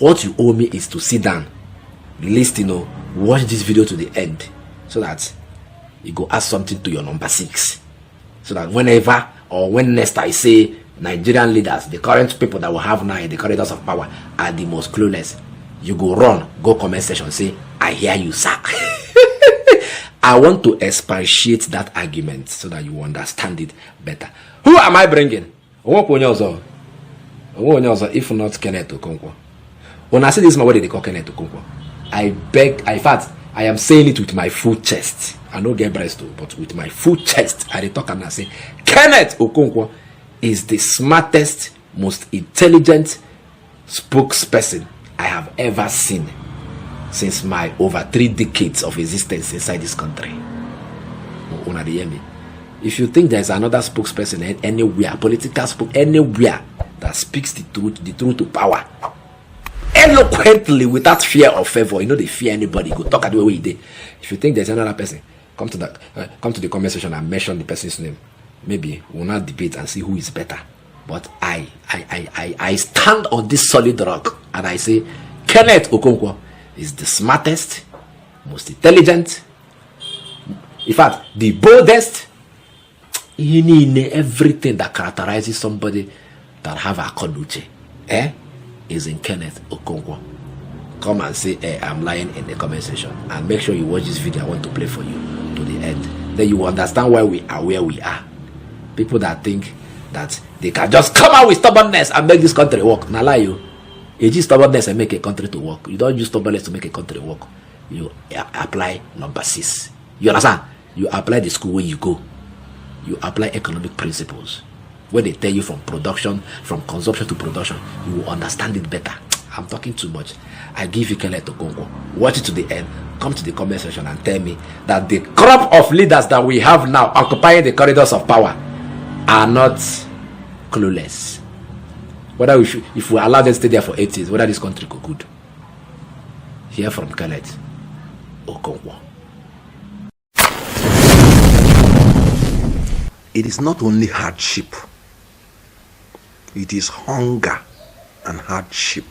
what you owe me is to sit down, listen, watch this video to the end, so that you go add something to your number 6, so that whenever or when next I say Nigerian leaders, the current people that we have now in the corridors of power are the most clueless, you go run, go comment section, say, I hear you, sir. I want to expatiate that argument so that you understand it better. Who am I bringing? If not Kenneth Okonkwo. When I say this, my word, they call Kenneth Okonkwo. I beg, in fact, I am saying it with my full chest. I don't get breast too, but with my full chest, I talk and I say, Kenneth Okonkwo is the smartest, most intelligent spokesperson I have ever seen since my over 3 decades of existence inside this country. If you think there's another spokesperson anywhere, political anywhere that speaks the truth to power, eloquently, without fear or favor, they fear anybody, go talk at the way they. If you think there's another person, come to the comment section and mention the person's name. Maybe we'll not debate and see who is better. But I stand on this solid rock and I say Kenneth Okonkwo is the smartest, most intelligent, in fact, the boldest, in everything that characterizes somebody that have a conduce, is in Kenneth Okonkwo. Come and say, I'm lying in the comment section, and make sure you watch this video I want to play for you to the end. Then you will understand why we are where we are. People that think that they can just come out with stubbornness and make this country work. Now lie you. You use stubbornness and make a country to work. You don't use stubbornness to make a country work. You apply number 6. You understand? You apply the school where you go. You apply economic principles. When they tell you from consumption to production, you will understand it better. I'm talking too much. I give you Kenneth Okonkwo. Watch it to the end. Come to the comment section and tell me that the crop of leaders that we have now occupying the corridors of power are not clueless. Whether if we allow them to stay there for 8 years, whether this country could good. Hear from Kenneth Okonkwo. It is not only hardship, it is hunger and hardship.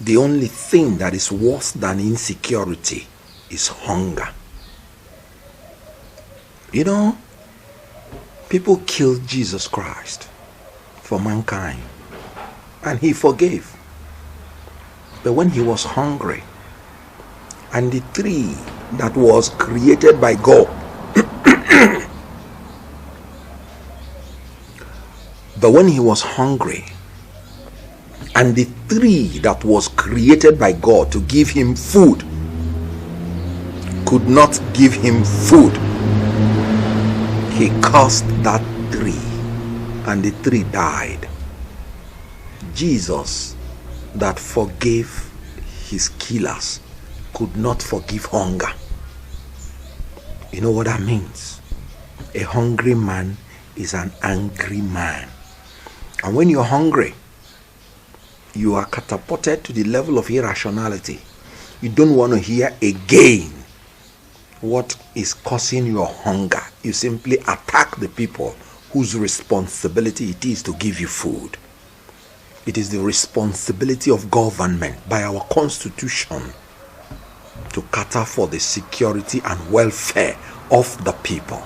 The only thing that is worse than insecurity is hunger. People killed Jesus Christ for mankind, and he forgave. But when he was hungry, and the tree that was created by God, but when he was hungry, and the tree that was created by God to give him food could not give him food, he cursed that tree, and the tree died. Jesus, that forgave his killers, could not forgive hunger. You know what that means? A hungry man is an angry man. And when you're hungry, you are catapulted to the level of irrationality. You don't want to hear again what is causing your hunger. You simply attack the people whose responsibility it is to give you food. It is the responsibility of government by our constitution to cater for the security and welfare of the people.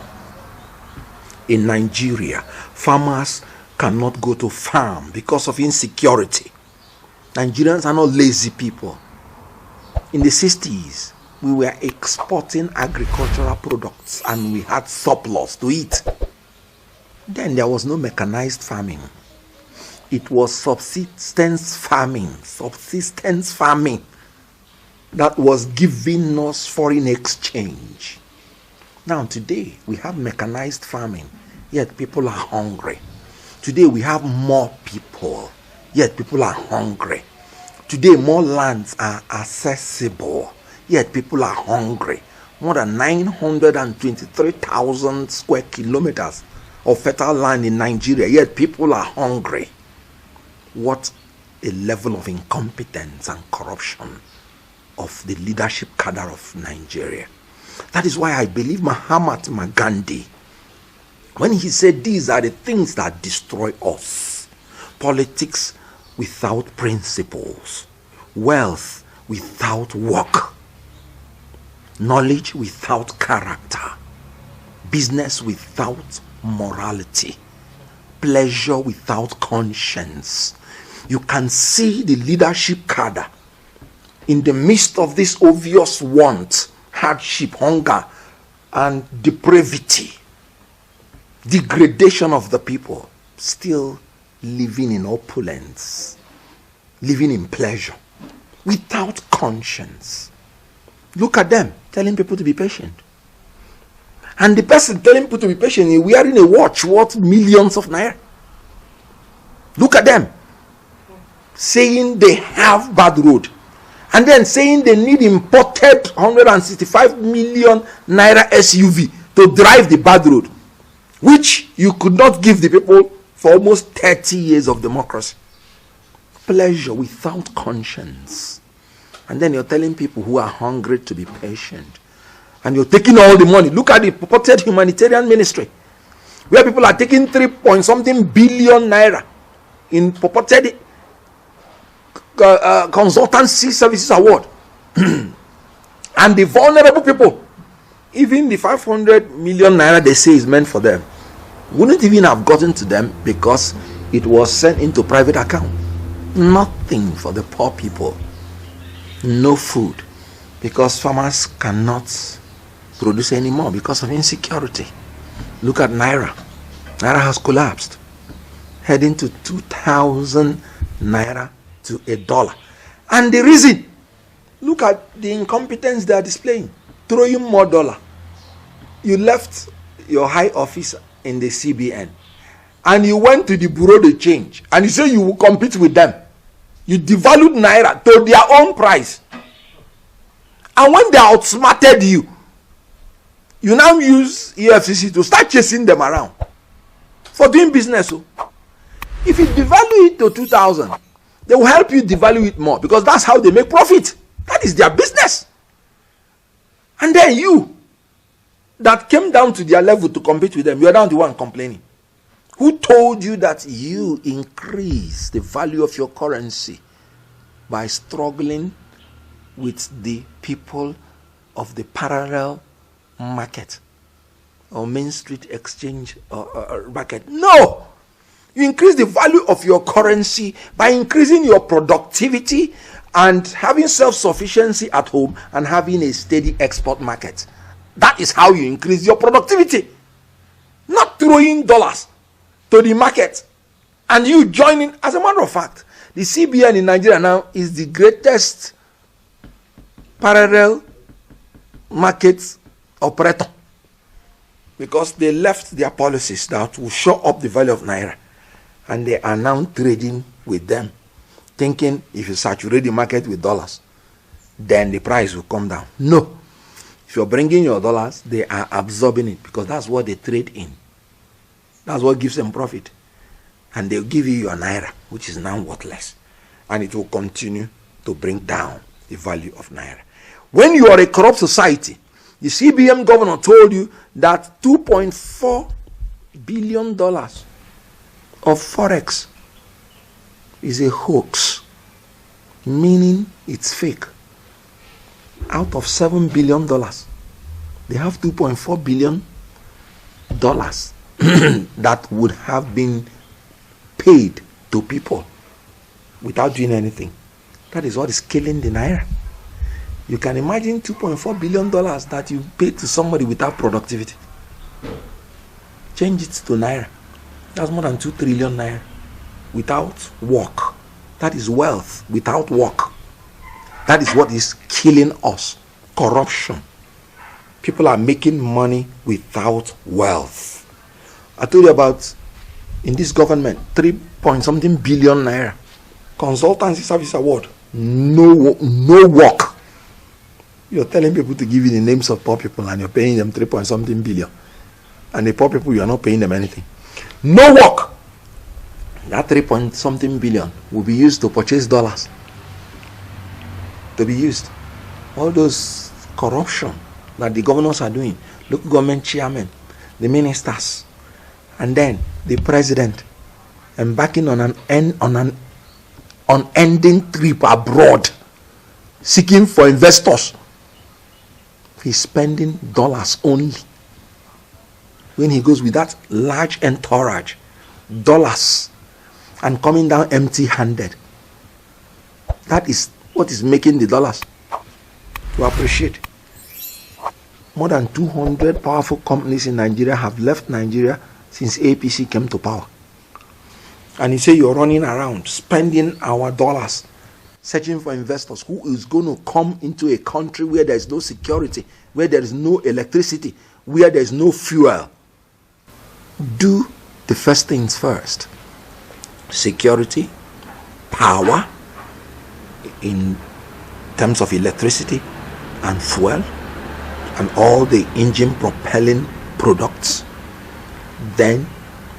In Nigeria, farmers cannot go to farm because of insecurity. Nigerians are not lazy people. In the 60s, we were exporting agricultural products and we had surplus to eat. Then there was no mechanized farming. It was subsistence farming that was giving us foreign exchange. Now today, we have mechanized farming, yet people are hungry. Today we have more people, yet people are hungry. Today more lands are accessible, yet people are hungry. More than 923,000 square kilometers of fertile land in Nigeria, yet people are hungry. What a level of incompetence and corruption of the leadership cadre of Nigeria. That is why I believe Mahatma Gandhi, when he said these are the things that destroy us. Politics without principles, wealth without work, knowledge without character, business without morality, pleasure without conscience. You can see the leadership cadre in the midst of this obvious want, hardship, hunger, and depravity, degradation of the people, still living in opulence, living in pleasure, without conscience. Look at them telling people to be patient. And the person telling people to be patient is wearing a watch worth millions of naira. Look at them saying they have bad road, and then saying they need imported 165 million naira SUV to drive the bad road, which you could not give the people for almost 30 years of democracy. Pleasure without conscience. And then you're telling people who are hungry to be patient. And you're taking all the money. Look at the purported humanitarian ministry, where people are taking 3-point-something billion naira in purported consultancy services award. And the vulnerable people, even the 500 million naira they say is meant for them, wouldn't even have gotten to them because it was sent into private account. Nothing for the poor people. No food, because farmers cannot produce anymore because of insecurity. Look at naira. Naira has collapsed, heading to 2,000 naira to $1. And the reason, look at the incompetence they are displaying, throwing more dollar. You left your high office in the CBN and you went to the bureau de change and you say you will compete with them. You devalued naira to their own price, and when they outsmarted you, you now use EFCC to start chasing them around for doing business. So if you devalue it to 2,000, they will help you devalue it more, because that's how they make profit. That is their business. And then you that came down to their level to compete with them, you're down the one complaining. Who told you that you increase the value of your currency by struggling with the people of the parallel market or Main Street exchange market? No! You increase the value of your currency by increasing your productivity and having self-sufficiency at home and having a steady export market. That is how you increase your productivity. Not throwing dollars to the market and you joining. As a matter of fact, the CBN in Nigeria now is the greatest parallel market operator, because they left their policies that will show up the value of naira, and they are now trading with them, thinking if you saturate the market with dollars, then the price will come down. No. If you're bringing your dollars, they are absorbing it, because that's what they trade in. That's what gives them profit. And they'll give you your naira, which is now worthless. And it will continue to bring down the value of naira. When you are a corrupt society, the CBN governor told you that $2.4 billion of forex is a hoax, meaning it's fake. Out of $7 billion, they have $2.4 billion that would have been paid to people without doing anything. That is what is killing the naira. You can imagine $2.4 billion that you paid to somebody without productivity. Change it to naira. That's more than 2 trillion naira without work. That is wealth without work. That is what is killing us. Corruption. People are making money without wealth. I told you about, in this government, 3-point-something billion naira. Consultancy service award. No work. You're telling people to give you the names of poor people and you're paying them 3-point-something billion. And the poor people, you are not paying them anything. No work. That 3-point-something billion will be used to purchase dollars. To be used. All those corruption that the governors are doing, local government chairmen, the ministers, and then the president, embarking on an unending trip abroad seeking for investors. He's spending dollars only. When he goes with that large entourage, dollars, and coming down empty-handed, that is what is making the dollars to appreciate. More than 200 powerful companies in Nigeria have left Nigeria since APC came to power. And you say you're running around spending our dollars searching for investors. Who is going to come into a country where there is no security, where there is no electricity, where there is no fuel? Do the first things first. Security, power in terms of electricity and fuel and all the engine propelling products. Then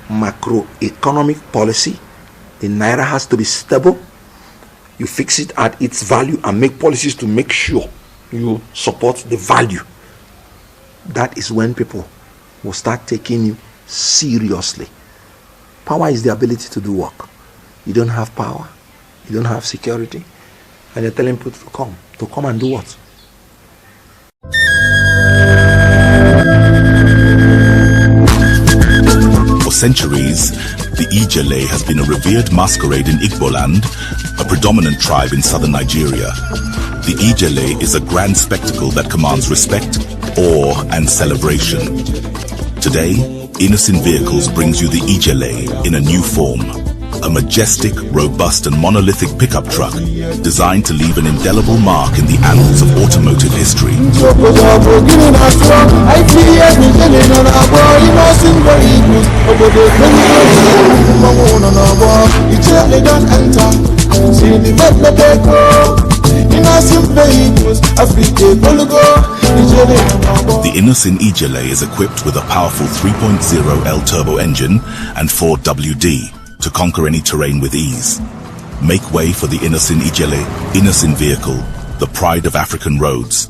macroeconomic policy. The naira has to be stable. You fix it at its value and make policies to make sure you support the value. That is when people will start taking you seriously. Power is the ability to do work. You don't have power, you don't have security, and you're telling people to come and do what? For centuries, the Ijele has been a revered masquerade in Igboland, a predominant tribe in southern Nigeria. The Ijele is a grand spectacle that commands respect, awe, and celebration. Today, Innoson Vehicles brings you the Ijele in a new form. A majestic, robust, and monolithic pickup truck designed to leave an indelible mark in the annals of automotive history. The Innoson Ijele is equipped with a powerful 3.0 L turbo engine and 4WD to conquer any terrain with ease. Make way for the Innoson Ijele, Innoson vehicle, the pride of African roads.